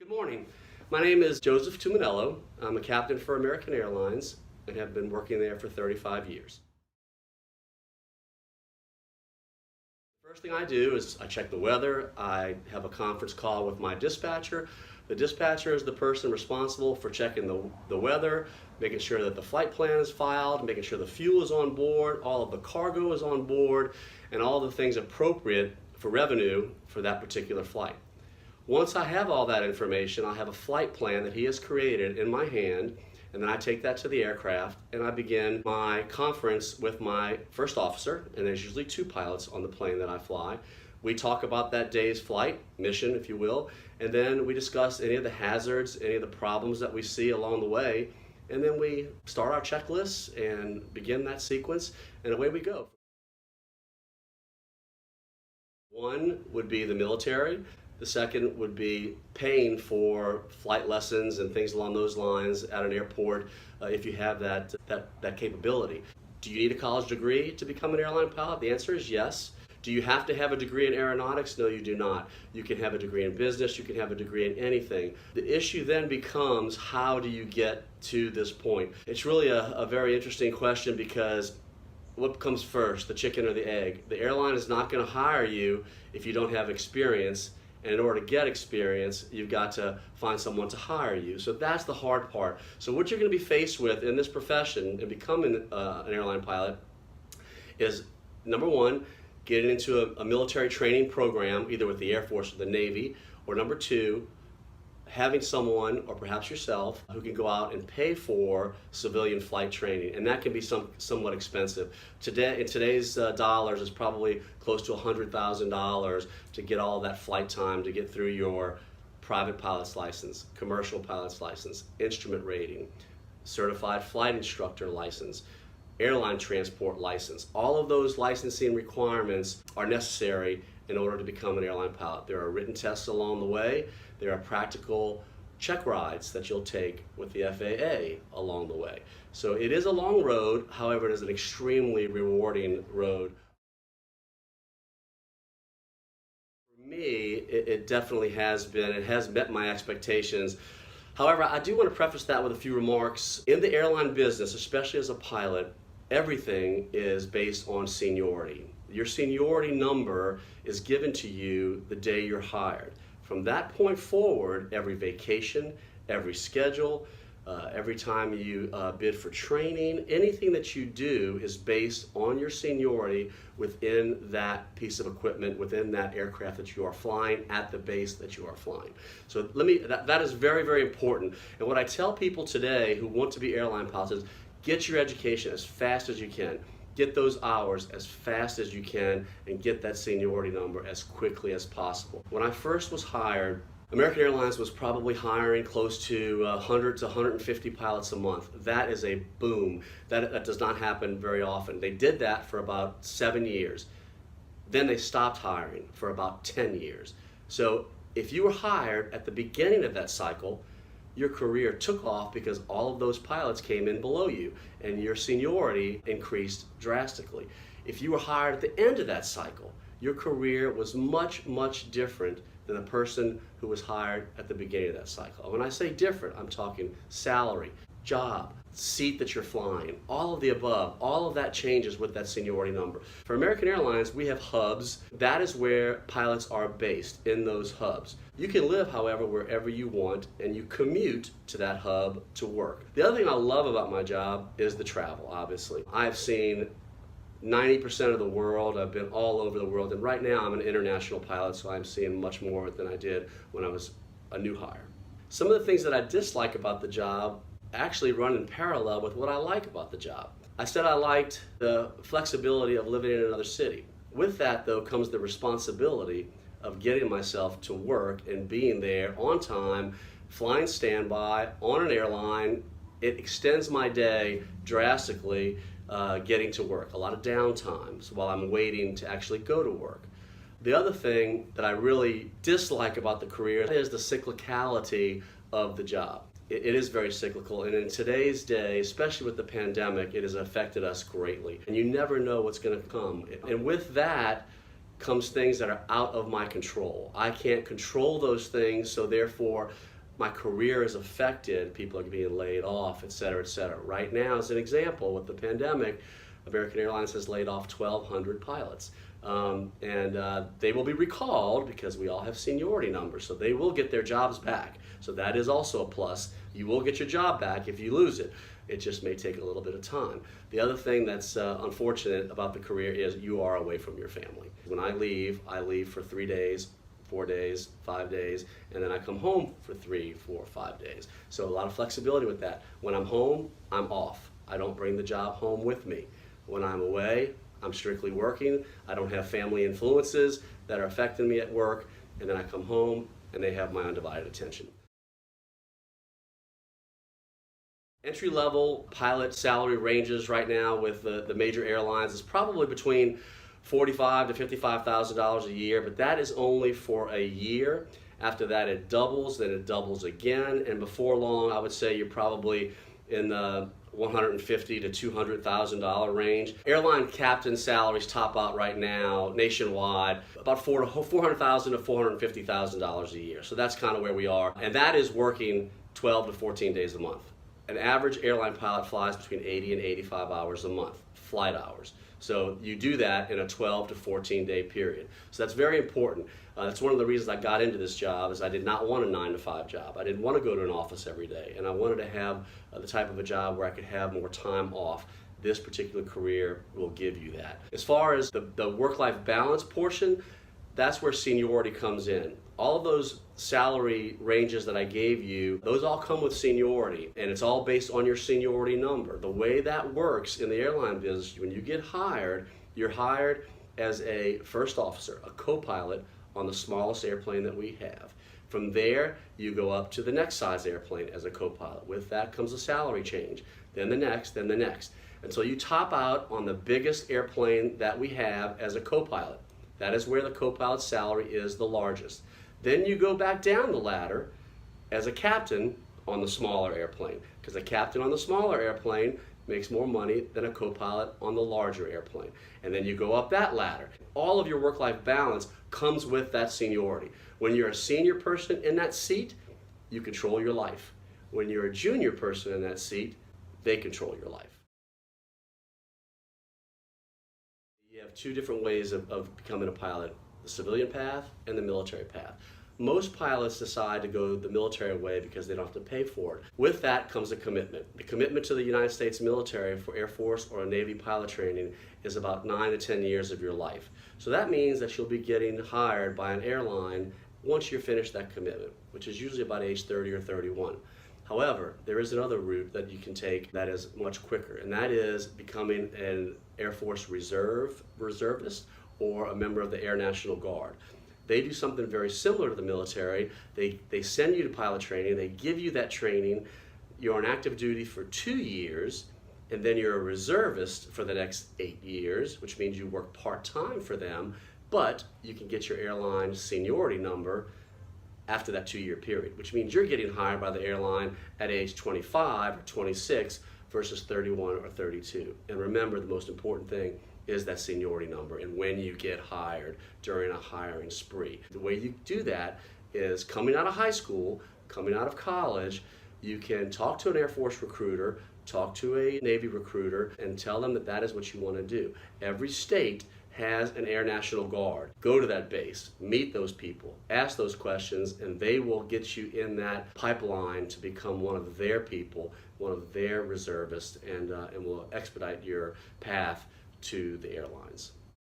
Good morning. My name is Joseph Tuminello. I'm a captain for American Airlines and have been working there for 35 years. First thing I do is I check the weather. I have a conference call with my dispatcher. The dispatcher is the person responsible for checking the weather, making sure that the flight plan is filed, making sure the fuel is on board, all of the cargo is on board, and all the things appropriate for revenue for that particular flight. Once I have all that information, I have a flight plan that he has created in my hand, and then I take that to the aircraft and I begin my conference with my first officer, and there's usually two pilots on the plane that I fly. We talk about that day's flight, mission if you will, and then we discuss any of the hazards, any of the problems that we see along the way, and then we start our checklists and begin that sequence, and away we go. One would be the military. The second would be paying for flight lessons and things along those lines at an airport if you have that capability. Do you need a college degree to become an airline pilot? The answer is yes. Do you have to have a degree in aeronautics? No, you do not. You can have a degree in business, you can have a degree in anything. The issue then becomes, how do you get to this point? It's really a very interesting question, because what comes first, the chicken or the egg? The airline is not going to hire you if you don't have experience. And in order to get experience, you've got to find someone to hire you. So that's the hard part. So what you're going to be faced with in this profession and becoming an airline pilot is, number one, getting into a military training program, either with the Air Force or the Navy, or number two, having someone, or perhaps yourself, who can go out and pay for civilian flight training, and that can be somewhat expensive. Today, in today's dollars, it's probably close to $100,000 to get all that flight time, to get through your private pilot's license, commercial pilot's license, instrument rating, certified flight instructor license, airline transport license. All of those licensing requirements are necessary in order to become an airline pilot. There are written tests along the way. There are practical check rides that you'll take with the FAA along the way. So it is a long road, however, it is an extremely rewarding road. For me, it definitely has been. It has met my expectations. However, I do want to preface that with a few remarks. In the airline business, especially as a pilot, everything is based on seniority. Your seniority number is given to you the day you're hired. From that point forward, every vacation, every schedule, every time you bid for training, anything that you do is based on your seniority within that piece of equipment, within that aircraft that you are flying, at the base that you are flying. So that is very, very important. And what I tell people today who want to be airline pilots is, get your education as fast as you can. Get those hours as fast as you can, and get that seniority number as quickly as possible. When I first was hired, American Airlines was probably hiring close to 100 to 150 pilots a month. That is a boom. That does not happen very often. They did that for about 7 years. Then they stopped hiring for about 10 years. So if you were hired at the beginning of that cycle, your career took off because all of those pilots came in below you and your seniority increased drastically. If you were hired at the end of that cycle, your career was much, much different than the person who was hired at the beginning of that cycle. When I say different, I'm talking salary, job, seat that you're flying, all of the above. All of that changes with that seniority number. For American Airlines, we have hubs. That is where pilots are based, in those hubs. You can live, however, wherever you want, and you commute to that hub to work. The other thing I love about my job is the travel, obviously. I've seen 90% of the world. I've been all over the world, and right now I'm an international pilot, so I'm seeing much more than I did when I was a new hire. Some of the things that I dislike about the job actually run in parallel with what I like about the job. I said I liked the flexibility of living in another city. With that, though, comes the responsibility of getting myself to work and being there on time, flying standby on an airline. It extends my day drastically, getting to work. A lot of downtimes while I'm waiting to actually go to work. The other thing that I really dislike about the career is the cyclicality of the job. It is very cyclical, and in today's day, especially with the pandemic, it has affected us greatly. And you never know what's going to come. And with that, comes things that are out of my control. I can't control those things, so therefore my career is affected. People are being laid off, et cetera, et cetera. Right now, as an example, with the pandemic, American Airlines has laid off 1,200 pilots. They will be recalled because we all have seniority numbers, so they will get their jobs back. So that is also a plus. You will get your job back if you lose it. It just may take a little bit of time. The other thing that's unfortunate about the career is you are away from your family. When I leave for 3 days, 4 days, 5 days, and then I come home for 3, 4, 5 days. So a lot of flexibility with that. When I'm home, I'm off. I don't bring the job home with me. When I'm away, I'm strictly working. I don't have family influences that are affecting me at work, and then I come home and they have my undivided attention. Entry-level pilot salary ranges right now with the major airlines is probably between $45,000 to $55,000 a year, but that is only for a year. After that it doubles, then it doubles again, and before long I would say you're probably in the $150,000 to $200,000 range. Airline captain salaries top out right now nationwide about $400,000 to $450,000 a year. So that's kind of where we are, and that is working 12 to 14 days a month. An average airline pilot flies between 80 and 85 hours a month, flight hours. So you do that in a 12 to 14 day period. So that's very important. That's one of the reasons I got into this job, is I did not want a 9 to 5 job. I didn't want to go to an office every day, and I wanted to have the type of a job where I could have more time off. This particular career will give you that. As far as the work-life balance portion, that's where seniority comes in. All of those salary ranges that I gave you, those all come with seniority, and it's all based on your seniority number. The way that works in the airline business, when you get hired, you're hired as a first officer, a co-pilot on the smallest airplane that we have. From there, you go up to the next size airplane as a co-pilot. With that comes a salary change, then the next, then the next. Until you top out on the biggest airplane that we have as a co-pilot. That is where the co-pilot's salary is the largest. Then you go back down the ladder as a captain on the smaller airplane, because a captain on the smaller airplane makes more money than a co-pilot on the larger airplane. And then you go up that ladder. All of your work-life balance comes with that seniority. When you're a senior person in that seat, you control your life. When you're a junior person in that seat, they control your life. You have two different ways of becoming a pilot: the civilian path and the military path. Most pilots decide to go the military way because they don't have to pay for it. With that comes a commitment. The commitment to the United States military for Air Force or Navy pilot training is about 9 to 10 years of your life. So that means that you'll be getting hired by an airline once you finish that commitment, which is usually about age 30 or 31. However, there is another route that you can take that is much quicker, and that is becoming an Air Force reservist or a member of the Air National Guard. They do something very similar to the military. They send you to pilot training, they give you that training, you're on active duty for 2 years, and then you're a reservist for the next 8 years, which means you work part-time for them, but you can get your airline seniority number after that 2-year period, which means you're getting hired by the airline at age 25 or 26 versus 31 or 32. And remember, the most important thing is that seniority number and when you get hired during a hiring spree. The way you do that is coming out of high school, coming out of college, you can talk to an Air Force recruiter, talk to a Navy recruiter, and tell them that that is what you want to do. Every state has an Air National Guard. Go to that base, meet those people, ask those questions, and they will get you in that pipeline to become one of their people, one of their reservists, and will expedite your path to the airlines.